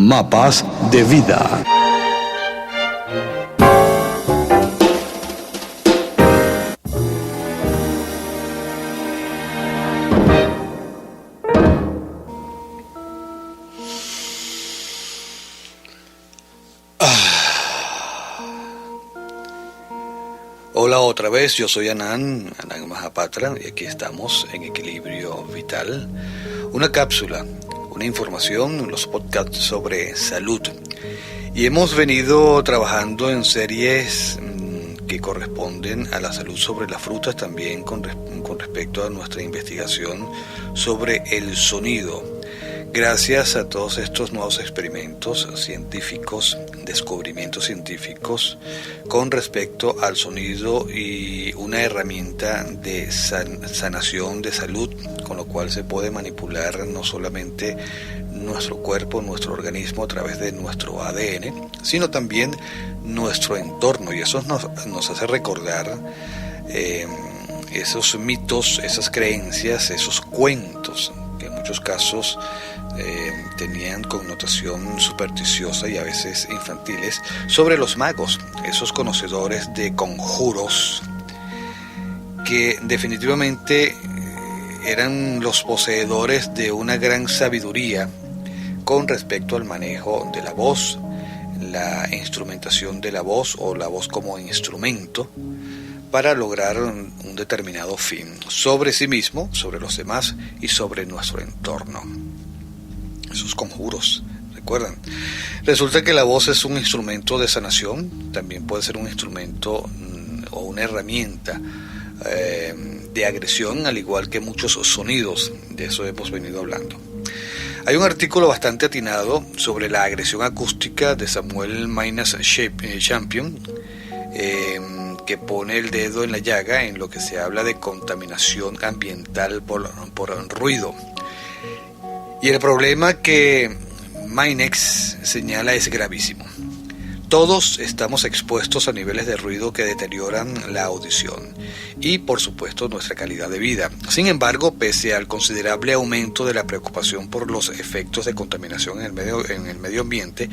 Mapas de vida. Hola otra vez, yo soy Anand Mahapatra y aquí estamos en Equilibrio Vital, una cápsula, una información, los podcasts sobre salud. Y hemos venido trabajando en series que corresponden a la salud sobre las frutas, también con respecto a nuestra investigación sobre el sonido. Gracias a todos estos nuevos experimentos científicos, descubrimientos científicos con respecto al sonido y una herramienta de sanación de salud, con lo cual se puede manipular no solamente nuestro cuerpo, nuestro organismo a través de nuestro ADN, sino también nuestro entorno, y eso nos hace recordar esos mitos, esas creencias, esos cuentos que en muchos casos tenían connotación supersticiosa y a veces infantiles sobre los magos, esos conocedores de conjuros que definitivamente eran los poseedores de una gran sabiduría con respecto al manejo de la voz, la instrumentación de la voz o la voz como instrumento para lograr un determinado fin sobre sí mismo, sobre los demás y sobre nuestro entorno. Esos conjuros, ¿recuerdan? Resulta que la voz es un instrumento de sanación, también puede ser un instrumento o una herramienta de agresión, al igual que muchos sonidos, de eso hemos venido hablando. Hay un artículo bastante atinado sobre la agresión acústica de Samuel Maynas Champion, que pone el dedo en la llaga en lo que se habla de contaminación ambiental por ruido. Y el problema que Maynex señala es gravísimo. Todos estamos expuestos a niveles de ruido que deterioran la audición y, por supuesto, nuestra calidad de vida. Sin embargo, pese al considerable aumento de la preocupación por los efectos de contaminación en el medio ambiente,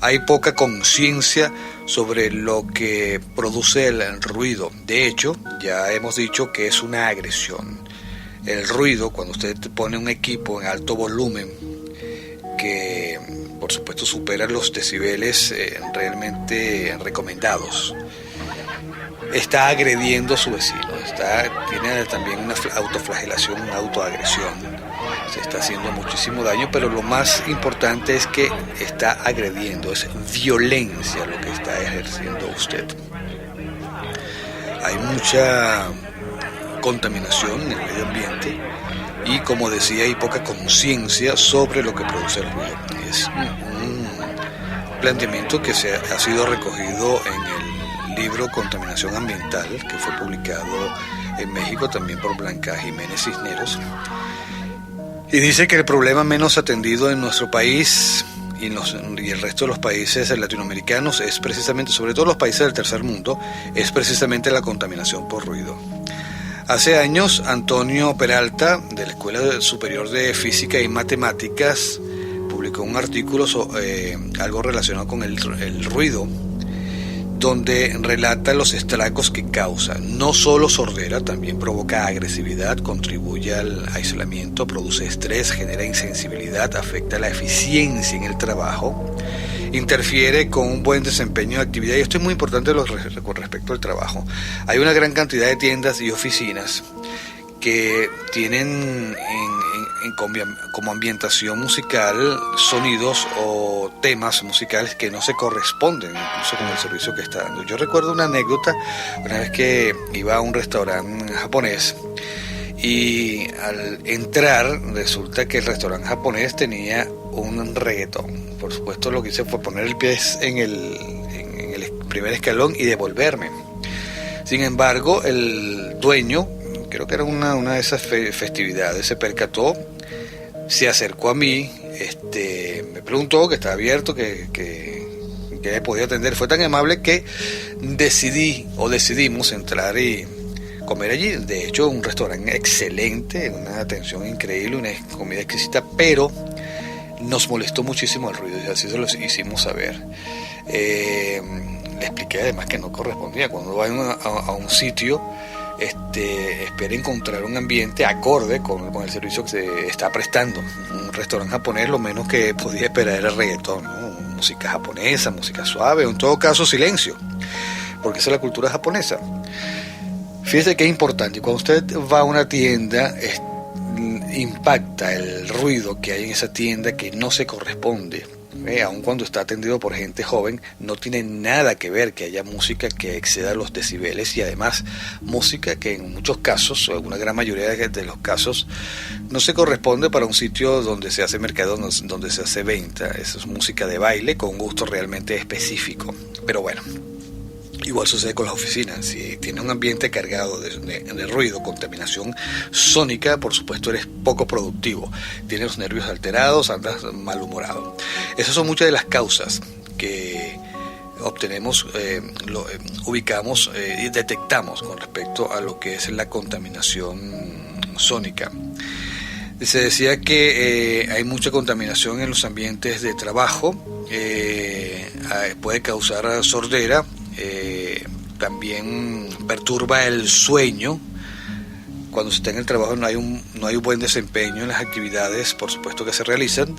hay poca conciencia sobre lo que produce el ruido. De hecho, ya hemos dicho que es una agresión. El ruido, cuando usted pone un equipo en alto volumen, que por supuesto supera los decibeles realmente recomendados, está agrediendo a su vecino, tiene también una autoflagelación, una autoagresión, se está haciendo muchísimo daño, pero lo más importante es que está agrediendo, es violencia lo que está ejerciendo usted. Hay mucha contaminación en el medio ambiente y, como decía, hay poca conciencia sobre lo que produce el ruido. Es un planteamiento que ha sido recogido en el libro Contaminación Ambiental, que fue publicado en México también por Blanca Jiménez Cisneros, y dice que el problema menos atendido en nuestro país y el resto de los países latinoamericanos es precisamente, sobre todo los países del tercer mundo, es precisamente la contaminación por ruido. Hace años, Antonio Peralta, de la Escuela Superior de Física y Matemáticas, publicó un artículo algo relacionado con el ruido, donde relata los estragos que causa. No solo sordera, también provoca agresividad, contribuye al aislamiento, produce estrés, genera insensibilidad, afecta la eficiencia en el trabajo, interfiere con un buen desempeño de actividad. Y esto es muy importante con respecto al trabajo. Hay una gran cantidad de tiendas y oficinas que tienen como ambientación musical sonidos o temas musicales que no se corresponden incluso con el servicio que está dando. Yo recuerdo una anécdota, una vez que iba a un restaurante japonés y al entrar resulta que el restaurante japonés tenía un reggaetón. Por supuesto, lo que hice fue poner el pie en el primer escalón y devolverme. Sin embargo, el dueño, creo que era una de esas festividades, se percató, se acercó a mí, me preguntó que estaba abierto, que me podía atender. Fue tan amable que decidimos entrar y comer allí. De hecho, un restaurante excelente, una atención increíble, una comida exquisita, pero nos molestó muchísimo el ruido y así se lo hicimos saber. Le expliqué además que no correspondía. Cuando va a un sitio, espera encontrar un ambiente acorde con el servicio que se está prestando. Un restaurante japonés, lo menos que podía esperar era reggaetón, ¿no? Música japonesa, música suave, o en todo caso silencio, porque esa es la cultura japonesa. Fíjese que es importante, cuando usted va a una tienda, impacta el ruido que hay en esa tienda que no se corresponde. Aun cuando está atendido por gente joven, no tiene nada que ver que haya música que exceda los decibeles, y además música que en muchos casos, o en una gran mayoría de los casos, no se corresponde para un sitio donde se hace mercado, donde se hace venta. Eso es música de baile con un gusto realmente específico. Pero bueno, igual sucede con las oficinas. Si tienes un ambiente cargado de ruido, contaminación sónica, por supuesto eres poco productivo. Tienes los nervios alterados, andas malhumorado. Esas son muchas de las causas que obtenemos, ubicamos y detectamos con respecto a lo que es la contaminación sónica. Se decía que hay mucha contaminación en los ambientes de trabajo, puede causar sordera. También perturba el sueño. Cuando se está en el trabajo no hay un buen desempeño en las actividades, por supuesto, que se realizan.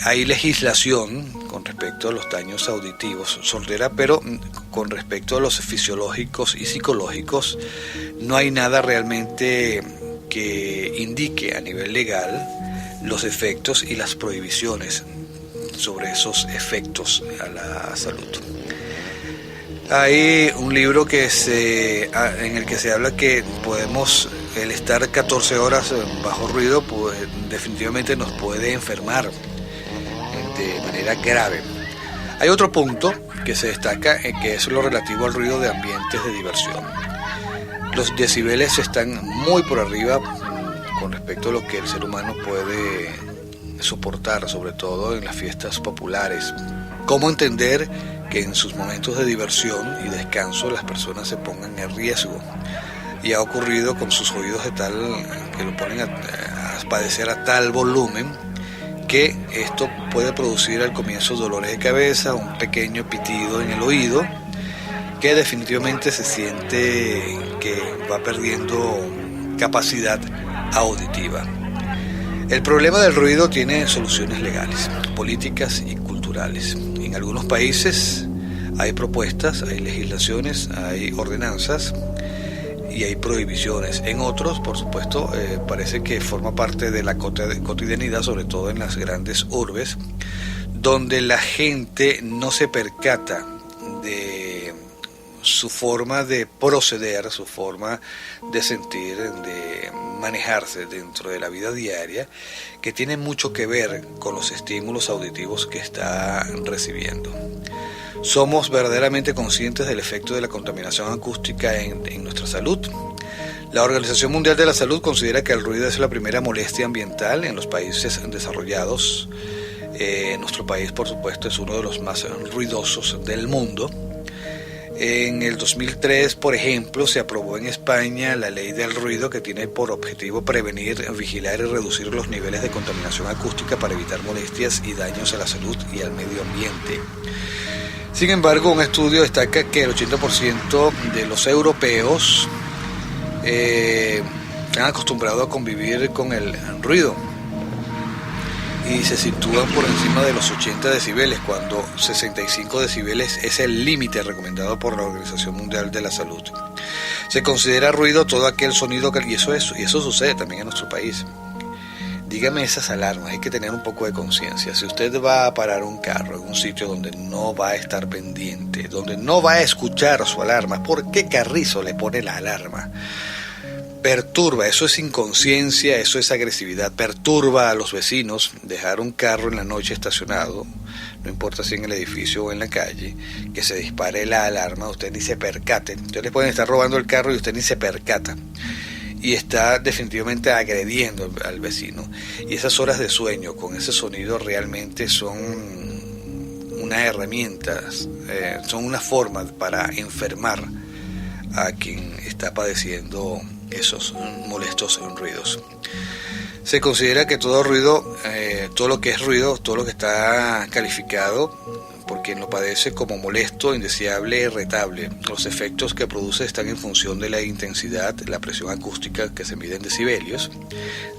Hay legislación con respecto a los daños auditivos, sordera, pero con respecto a los fisiológicos y psicológicos no hay nada realmente que indique a nivel legal los efectos y las prohibiciones sobre esos efectos a la salud. Hay un libro en el que se habla que el estar 14 horas bajo ruido, pues definitivamente nos puede enfermar de manera grave. Hay otro punto que se destaca, que es lo relativo al ruido de ambientes de diversión. Los decibeles están muy por arriba con respecto a lo que el ser humano puede soportar, sobre todo en las fiestas populares. ¿Cómo entender que en sus momentos de diversión y descanso las personas se pongan en riesgo? Y ha ocurrido con sus oídos que lo ponen a padecer a tal volumen que esto puede producir al comienzo dolores de cabeza, un pequeño pitido en el oído, que definitivamente se siente que va perdiendo capacidad auditiva. El problema del ruido tiene soluciones legales, políticas y culturales. En algunos países hay propuestas, hay legislaciones, hay ordenanzas y hay prohibiciones. En otros, por supuesto, parece que forma parte de la cotidianidad, sobre todo en las grandes urbes, donde la gente no se percata de su forma de proceder, su forma de sentir, de manejarse dentro de la vida diaria, que tiene mucho que ver con los estímulos auditivos que está recibiendo. ¿Somos verdaderamente conscientes del efecto de la contaminación acústica en nuestra salud? La Organización Mundial de la Salud considera que el ruido es la primera molestia ambiental en los países desarrollados. Nuestro país, por supuesto, es uno de los más ruidosos del mundo. En el 2003, por ejemplo, se aprobó en España la ley del ruido, que tiene por objetivo prevenir, vigilar y reducir los niveles de contaminación acústica para evitar molestias y daños a la salud y al medio ambiente. Sin embargo, un estudio destaca que el 80% de los europeos están acostumbrados a convivir con el ruido y se sitúan por encima de los 80 decibeles, cuando 65 decibeles es el límite recomendado por la Organización Mundial de la Salud. Se considera ruido todo aquel sonido y eso sucede también en nuestro país. Dígame esas alarmas, hay que tener un poco de conciencia. Si usted va a parar un carro en un sitio donde no va a estar pendiente, donde no va a escuchar su alarma, ¿por qué carrizo le pone la alarma? Perturba, eso es inconsciencia, eso es agresividad, perturba a los vecinos. Dejar un carro en la noche estacionado, no importa si en el edificio o en la calle, que se dispare la alarma, usted ni se percate. Ustedes le pueden estar robando el carro y usted ni se percata. Y está definitivamente agrediendo al vecino. Y esas horas de sueño con ese sonido realmente son una herramienta, son una forma para enfermar a quien está padeciendo esos molestos ruidos. Se considera que todo ruido, todo lo que es ruido, todo lo que está calificado por quien lo padece como molesto, indeseable, irritable. Los efectos que produce están en función de la intensidad, la presión acústica que se mide en decibelios,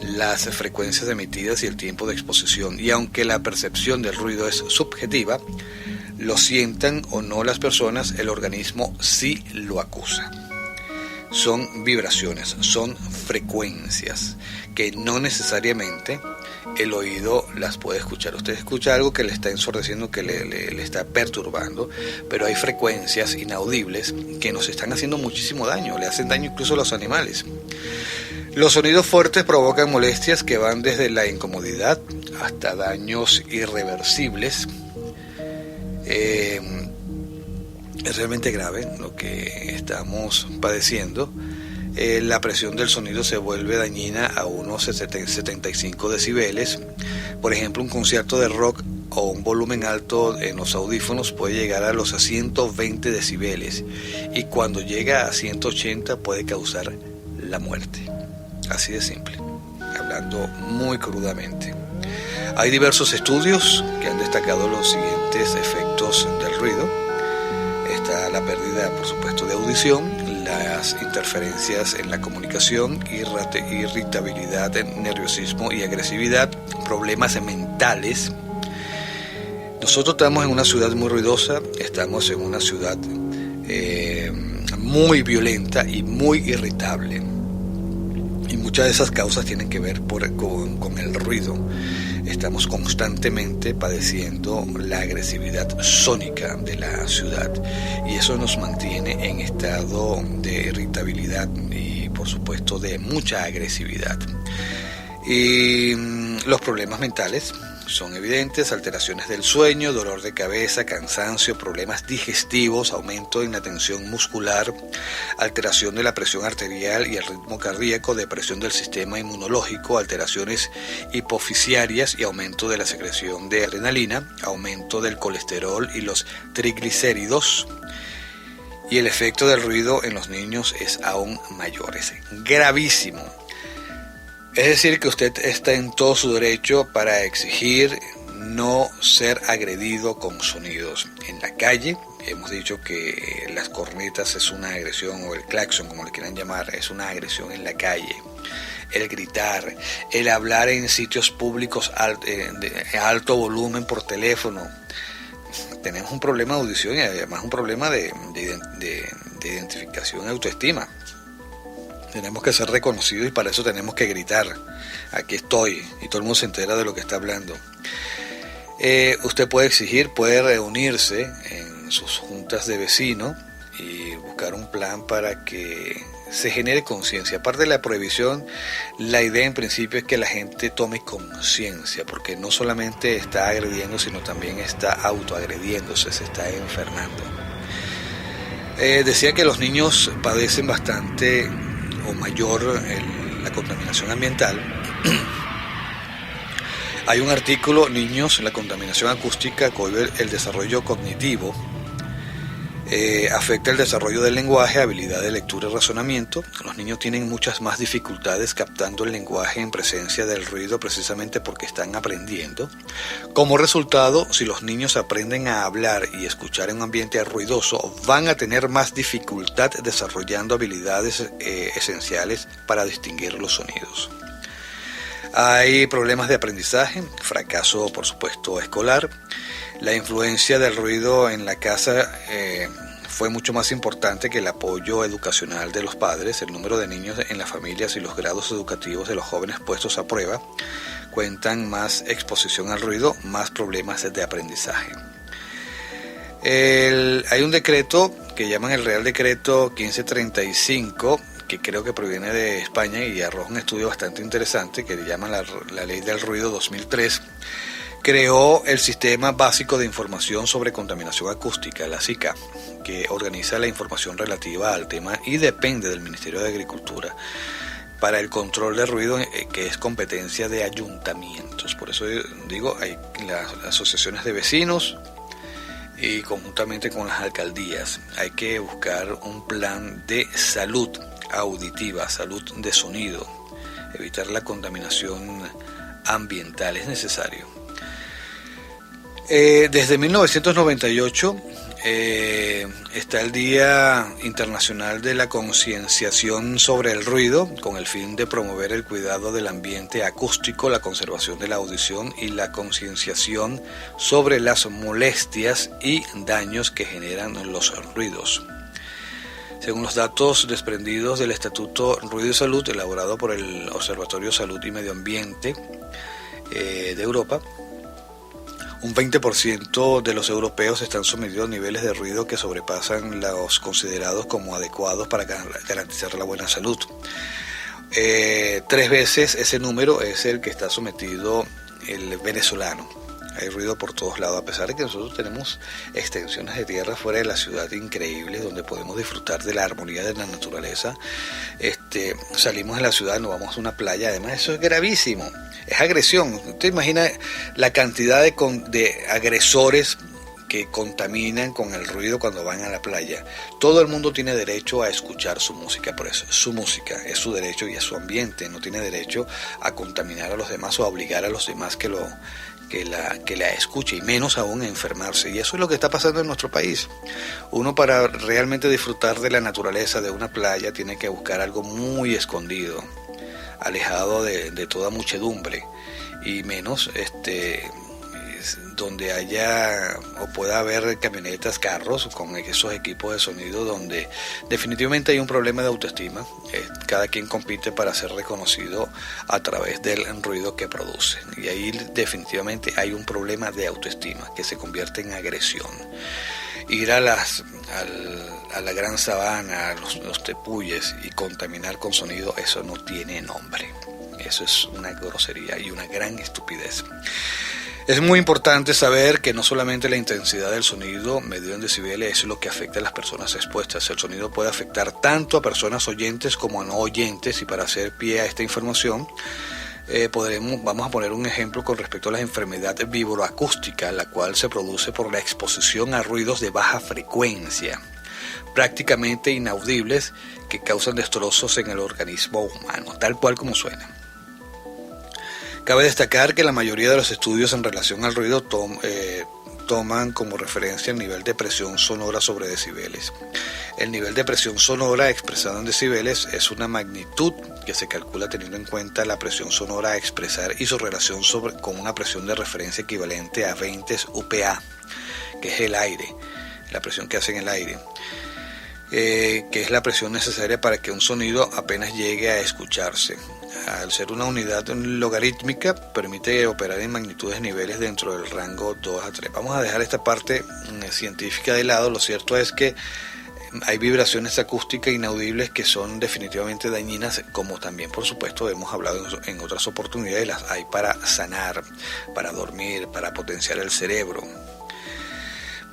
las frecuencias emitidas y el tiempo de exposición. Y aunque la percepción del ruido es subjetiva, lo sientan o no las personas, el organismo sí lo acusa. Son vibraciones, son frecuencias que no necesariamente el oído las puede escuchar. Usted escucha algo que le está ensordeciendo, que le está perturbando, pero hay frecuencias inaudibles que nos están haciendo muchísimo daño, le hacen daño incluso a los animales. Los sonidos fuertes provocan molestias que van desde la incomodidad hasta daños irreversibles. Es realmente grave lo que estamos padeciendo. La presión del sonido se vuelve dañina a unos 75 decibeles. Por ejemplo, un concierto de rock o un volumen alto en los audífonos puede llegar a los 120 decibeles y cuando llega a 180 puede causar la muerte. Así de simple, hablando muy crudamente. Hay diversos estudios que han destacado los siguientes efectos del ruido. Está la pérdida, por supuesto, de audición, las interferencias en la comunicación, irritabilidad, nerviosismo y agresividad, problemas mentales. Nosotros estamos en una ciudad muy ruidosa, estamos en una ciudad muy violenta y muy irritable. Y muchas de esas causas tienen que ver con el ruido. Estamos constantemente padeciendo la agresividad sónica de la ciudad y eso nos mantiene en estado de irritabilidad y por supuesto de mucha agresividad. Y los problemas mentales son evidentes: alteraciones del sueño, dolor de cabeza, cansancio, problemas digestivos, aumento en la tensión muscular, alteración de la presión arterial y el ritmo cardíaco, depresión del sistema inmunológico, alteraciones hipofisiarias y aumento de la secreción de adrenalina, aumento del colesterol y los triglicéridos. Y el efecto del ruido en los niños es aún mayor, es gravísimo. Es decir, que usted está en todo su derecho para exigir no ser agredido con sonidos. En la calle, hemos dicho que las cornetas es una agresión, o el claxon, como le quieran llamar, es una agresión en la calle. El gritar, el hablar en sitios públicos de alto volumen por teléfono. Tenemos un problema de audición y además un problema de identificación y autoestima. Tenemos que ser reconocidos y para eso tenemos que gritar: aquí estoy, y todo el mundo se entera de lo que está hablando. Usted puede exigir, puede reunirse en sus juntas de vecinos y buscar un plan para que se genere conciencia. Aparte de la prohibición, la idea en principio es que la gente tome conciencia, porque no solamente está agrediendo, sino también está autoagrediéndose, se está enfermando. Decía que los niños padecen bastante o mayor la contaminación ambiental. Hay un artículo: niños, la contaminación acústica cohibe el desarrollo cognitivo, afecta el desarrollo del lenguaje, habilidad de lectura y razonamiento. Los niños tienen muchas más dificultades captando el lenguaje en presencia del ruido, precisamente porque están aprendiendo. Como resultado, si los niños aprenden a hablar y escuchar en un ambiente ruidoso, van a tener más dificultad desarrollando habilidades esenciales para distinguir los sonidos. Hay problemas de aprendizaje, fracaso, por supuesto, escolar. La influencia del ruido en la casa fue mucho más importante que el apoyo educacional de los padres. El número de niños en las familias y los grados educativos de los jóvenes puestos a prueba cuentan más exposición al ruido, más problemas de aprendizaje. Hay un decreto que llaman el Real Decreto 1535, que creo que proviene de España y arroja un estudio bastante interesante que le llaman la Ley del Ruido 2003. Creó el Sistema Básico de Información sobre Contaminación Acústica, la SICA, que organiza la información relativa al tema y depende del Ministerio de Agricultura para el control de ruido, que es competencia de ayuntamientos. Por eso digo, hay las asociaciones de vecinos y conjuntamente con las alcaldías hay que buscar un plan de salud auditiva, salud de sonido evitar la contaminación ambiental, es necesario. Desde 1998 está el Día Internacional de la Concienciación sobre el Ruido, con el fin de promover el cuidado del ambiente acústico, la conservación de la audición y la concienciación sobre las molestias y daños que generan los ruidos. Según los datos desprendidos del Estatuto Ruido y Salud, elaborado por el Observatorio Salud y Medio Ambiente de Europa, un 20% de los europeos están sometidos a niveles de ruido que sobrepasan los considerados como adecuados para garantizar la buena salud. 3 veces ese número es el que está sometido el venezolano. Hay ruido por todos lados, a pesar de que nosotros tenemos extensiones de tierra fuera de la ciudad increíbles, donde podemos disfrutar de la armonía de la naturaleza. Salimos de la ciudad, nos vamos a una playa, además eso es gravísimo, es agresión. ¿Usted imagina la cantidad de agresores que contaminan con el ruido cuando van a la playa? Todo el mundo tiene derecho a escuchar su música, por eso su música es su derecho y es su ambiente. No tiene derecho a contaminar a los demás o a obligar a los demás que la escuche, y menos aún a enfermarse. Y eso es lo que está pasando en nuestro país. Uno, para realmente disfrutar de la naturaleza, de una playa, tiene que buscar algo muy escondido, alejado de toda muchedumbre, y menos donde haya o pueda haber camionetas, carros con esos equipos de sonido, donde definitivamente hay un problema de autoestima. Cada quien compite para ser reconocido a través del ruido que produce, y ahí definitivamente hay un problema de autoestima que se convierte en agresión. Ir a la gran sabana, a los tepuyes, y contaminar con sonido, eso no tiene nombre. Eso es una grosería y una gran estupidez. Es muy importante saber que no solamente la intensidad del sonido medido en decibeles es lo que afecta a las personas expuestas. El sonido puede afectar tanto a personas oyentes como a no oyentes, y para hacer pie a esta información vamos a poner un ejemplo con respecto a la enfermedad vibroacústica, la cual se produce por la exposición a ruidos de baja frecuencia, prácticamente inaudibles, que causan destrozos en el organismo humano, tal cual como suena. Cabe destacar que la mayoría de los estudios en relación al ruido toman como referencia el nivel de presión sonora sobre decibeles. El nivel de presión sonora expresado en decibeles es una magnitud que se calcula teniendo en cuenta la presión sonora a expresar y su relación con una presión de referencia equivalente a 20 UPA, que es el aire, la presión que hace en el aire, que es la presión necesaria para que un sonido apenas llegue a escucharse. Al ser una unidad logarítmica, permite operar en magnitudes de niveles dentro del rango 2 a 3. Vamos a dejar esta parte científica de lado. Lo cierto es que hay vibraciones acústicas inaudibles que son definitivamente dañinas, como también, por supuesto, hemos hablado en otras oportunidades, las hay para sanar, para dormir, para potenciar el cerebro.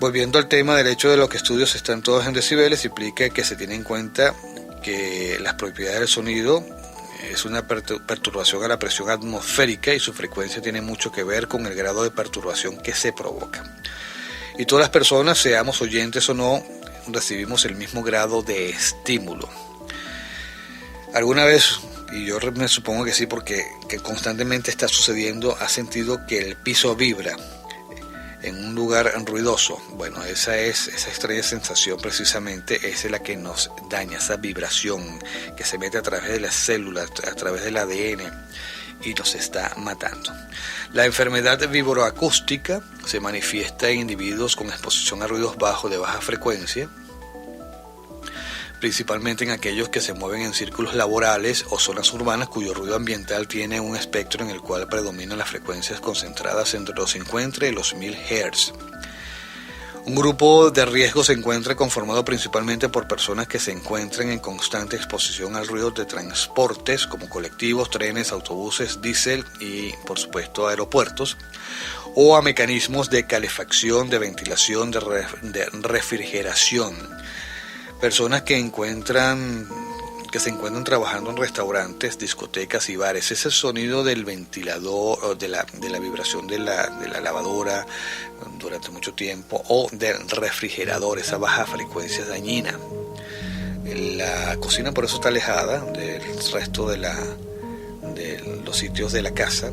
Volviendo al tema del hecho de los que estudios están todos en decibeles, implica que se tiene en cuenta que las propiedades del sonido es una perturbación a la presión atmosférica, y su frecuencia tiene mucho que ver con el grado de perturbación que se provoca. Y todas las personas, seamos oyentes o no, recibimos el mismo grado de estímulo. ¿Alguna vez, y yo me supongo que sí, porque que constantemente está sucediendo, has sentido que el piso vibra en un lugar ruidoso? Bueno, esa extraña sensación precisamente es la que nos daña, esa vibración que se mete a través de las células, a través del ADN, y nos está matando. La enfermedad vibroacústica se manifiesta en individuos con exposición a ruidos bajos de baja frecuencia, principalmente en aquellos que se mueven en círculos laborales o zonas urbanas cuyo ruido ambiental tiene un espectro en el cual predominan las frecuencias concentradas entre los 50 y los 1000 Hz. Un grupo de riesgo se encuentra conformado principalmente por personas que se encuentran en constante exposición al ruido de transportes como colectivos, trenes, autobuses, diésel y, por supuesto, aeropuertos, o a mecanismos de calefacción, de ventilación, de refrigeración. Personas que se encuentran trabajando en restaurantes, discotecas y bares. Ese sonido del ventilador, de la vibración de la lavadora durante mucho tiempo, o del refrigerador, esa baja frecuencia es dañina. La cocina por eso está alejada del resto de de los sitios de la casa,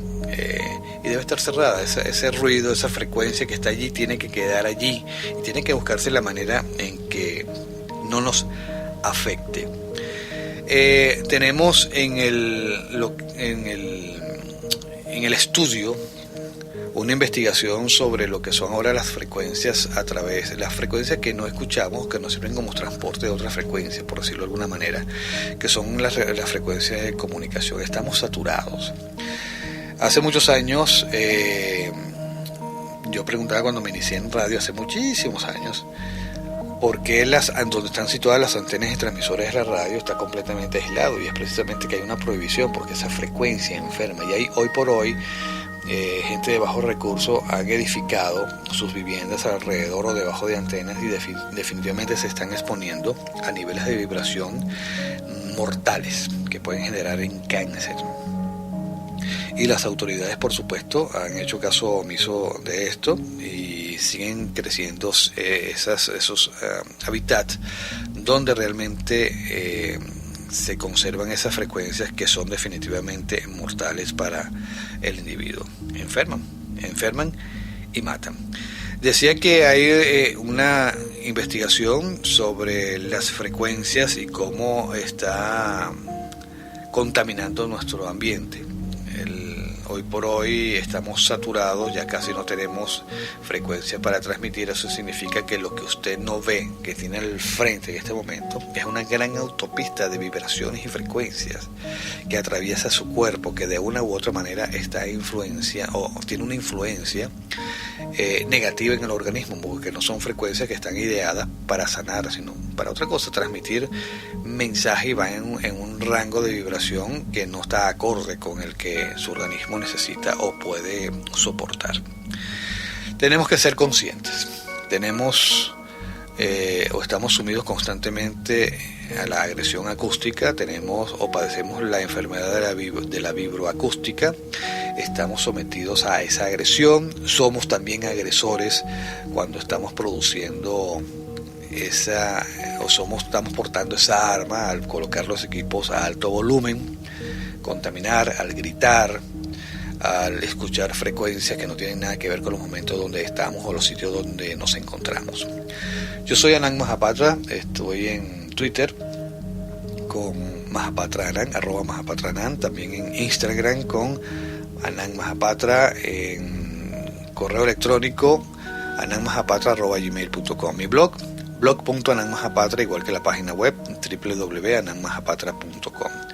y debe estar cerrada. Ese ruido, esa frecuencia que está allí tiene que quedar allí y tiene que buscarse la manera en que no nos afecte. Tenemos en el estudio una investigación sobre lo que son ahora las frecuencias a través de las frecuencias que no escuchamos, que nos sirven como transporte de otras frecuencias, por decirlo de alguna manera, que son las frecuencias de comunicación. Estamos saturados. Hace muchos años, yo preguntaba cuando me inicié en radio, hace muchísimos años, por qué donde están situadas las antenas y transmisores de la radio está completamente aislado, y es precisamente que hay una prohibición porque esa frecuencia enferma. Y hay hoy por hoy gente de bajos recursos han edificado sus viviendas alrededor o debajo de antenas y definitivamente se están exponiendo a niveles de vibración mortales que pueden generar en cáncer. Y las autoridades, por supuesto, han hecho caso omiso de esto y siguen creciendo esos hábitats donde realmente se conservan esas frecuencias que son definitivamente mortales para el individuo. Enferman y matan. Decía que hay una investigación sobre las frecuencias y cómo está contaminando nuestro ambiente. Hoy por hoy estamos saturados, ya casi no tenemos frecuencia para transmitir. Eso significa que lo que usted no ve, que tiene al frente en este momento, es una gran autopista de vibraciones y frecuencias que atraviesa su cuerpo, que de una u otra manera está tiene una influencia negativa en el organismo, porque no son frecuencias que están ideadas para sanar, sino para otra cosa, transmitir mensaje, y va en un rango de vibración que no está acorde con el que su organismo necesita o puede soportar. Tenemos que ser conscientes. Estamos sumidos constantemente a la agresión acústica, padecemos la enfermedad de la vibroacústica, estamos sometidos a esa agresión, somos también agresores cuando estamos produciendo estamos portando esa arma al colocar los equipos a alto volumen, contaminar, al gritar, al escuchar frecuencias que no tienen nada que ver con los momentos donde estamos o los sitios donde nos encontramos. Yo soy Anand Mahapatra, estoy en Twitter con Mahapatra Anand, @Mahapatra, también en Instagram con Anand Mahapatra, en correo electrónico anandmahapatra@gmail.com, mi blog.anandmahapatra, igual que la página web www.anandmahapatra.com.